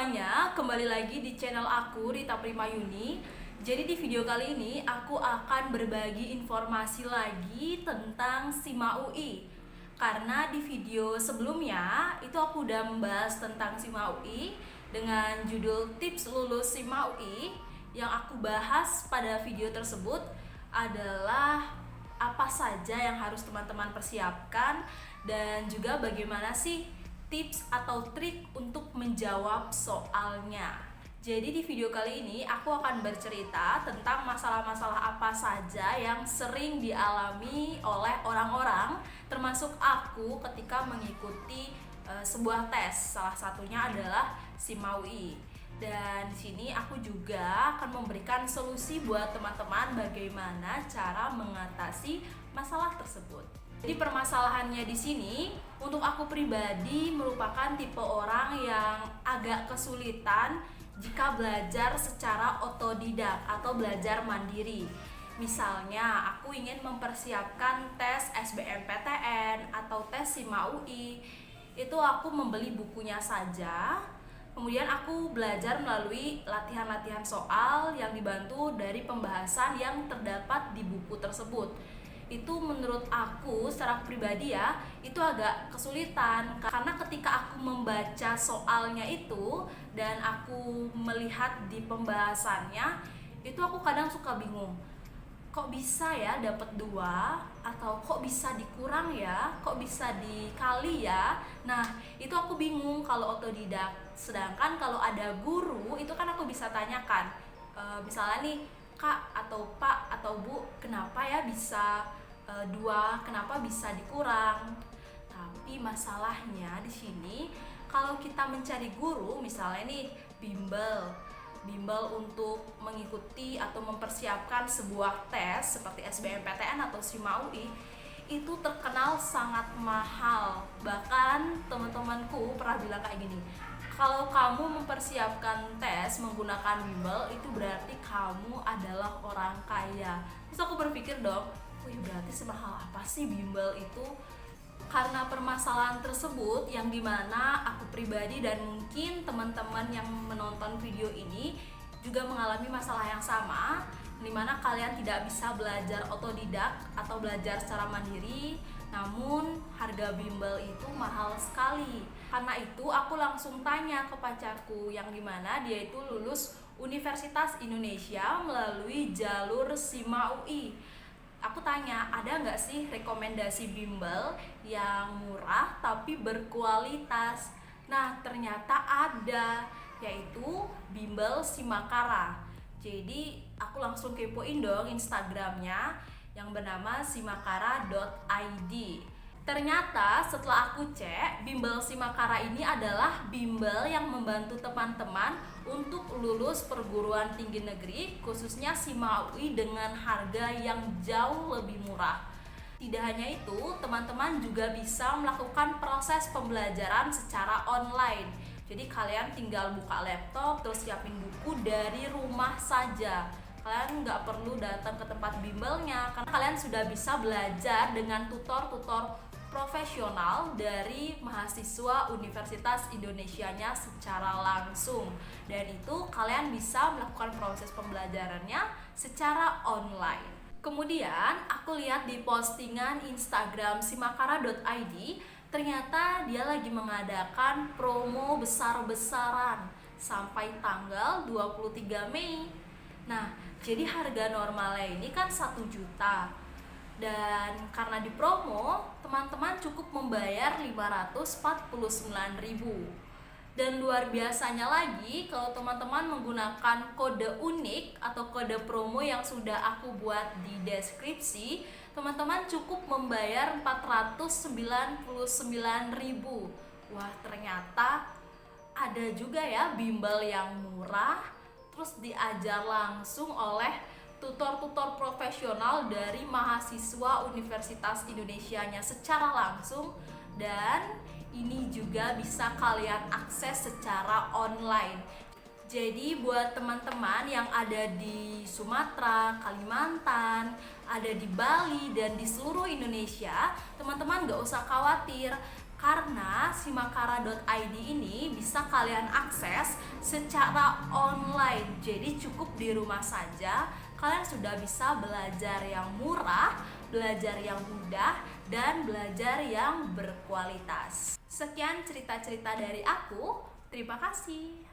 semuanya, kembali lagi di channel aku Rita Primayuni. Jadi di video kali ini aku akan berbagi informasi lagi tentang SIMA UI. Karena di video sebelumnya itu aku udah membahas tentang SIMA UI dengan judul tips lulus SIMA UI. Yang aku bahas pada video tersebut adalah apa saja yang harus teman-teman persiapkan dan juga bagaimana sih tips atau trik untuk menjawab soalnya. Jadi di video kali ini aku akan bercerita tentang masalah-masalah apa saja yang sering dialami oleh orang-orang, termasuk aku ketika mengikuti sebuah tes. Salah satunya adalah SIMA UI. Dan di sini aku juga akan memberikan solusi buat teman-teman bagaimana cara mengatasi masalah tersebut. Jadi permasalahannya di sini untuk aku pribadi merupakan tipe orang yang agak kesulitan jika belajar secara otodidak atau belajar mandiri. Misalnya aku ingin mempersiapkan tes SBMPTN atau tes SIMA UI, itu aku membeli bukunya saja. Kemudian aku belajar melalui latihan-latihan soal yang dibantu dari pembahasan yang terdapat di buku tersebut. Itu menurut aku secara pribadi ya, itu agak kesulitan karena ketika aku membaca soalnya itu dan aku melihat di pembahasannya, itu aku kadang suka bingung. Kok bisa ya dapat 2 atau kok bisa dikurang ya, kok bisa dikali ya. Nah, itu aku bingung kalau otodidak. Sedangkan kalau ada guru itu kan aku bisa tanyakan. Misalnya nih, Kak atau Pak atau Bu, kenapa ya bisa 2, kenapa bisa dikurang? Tapi masalahnya di sini kalau kita mencari guru, misalnya nih bimbel untuk mengikuti atau mempersiapkan sebuah tes seperti SBMPTN atau SIMA UI, itu terkenal sangat mahal. Bahkan teman-temanku pernah bilang kayak gini, kalau kamu mempersiapkan tes menggunakan bimbel itu berarti kamu adalah orang kaya. Terus aku berpikir dong, wih berarti semahal apa sih bimbel itu? Karena permasalahan tersebut yang dimana aku pribadi dan mungkin teman-teman yang menonton video ini juga mengalami masalah yang sama, dimana kalian tidak bisa belajar otodidak atau belajar secara mandiri, namun harga bimbel itu mahal sekali. Karena itu aku langsung tanya ke pacarku yang dimana dia itu lulus Universitas Indonesia melalui jalur SIMA UI. Aku tanya, ada nggak sih rekomendasi bimbel yang murah tapi berkualitas? Nah, ternyata ada, yaitu bimbel Simakara. Jadi, aku langsung kepoin dong Instagramnya yang bernama simakara.id. Ternyata setelah aku cek, bimbel Simakara ini adalah bimbel yang membantu teman-teman untuk lulus perguruan tinggi negeri, khususnya SIMA UI dengan harga yang jauh lebih murah. Tidak hanya itu, teman-teman juga bisa melakukan proses pembelajaran secara online. Jadi kalian tinggal buka laptop, terus siapin buku dari rumah saja. Kalian nggak perlu datang ke tempat bimbelnya, karena kalian sudah bisa belajar dengan tutor-tutor profesional dari mahasiswa Universitas Indonesianya secara langsung. Dan itu kalian bisa melakukan proses pembelajarannya secara online. Kemudian aku lihat di postingan Instagram simakara.id, ternyata dia lagi mengadakan promo besar-besaran sampai tanggal 23 Mei. Nah, jadi harga normalnya ini kan 1 juta. Dan karena di promo, teman-teman cukup membayar 549.000. Dan luar biasanya lagi, kalau teman-teman menggunakan kode unik atau kode promo yang sudah aku buat di deskripsi, teman-teman cukup membayar 499.000. Wah, ternyata ada juga ya bimbel yang murah, terus diajar langsung oleh tutor-tutor profesional dari mahasiswa Universitas Indonesianya secara langsung, dan ini juga bisa kalian akses secara online. Jadi buat teman-teman yang ada di Sumatera, Kalimantan, ada di Bali, dan di seluruh Indonesia, teman-teman gak usah khawatir Karena simakara.id ini bisa kalian akses secara online. Jadi cukup di rumah saja kalian sudah bisa belajar yang murah, belajar yang mudah, dan belajar yang berkualitas. Sekian cerita-cerita dari aku. Terima kasih.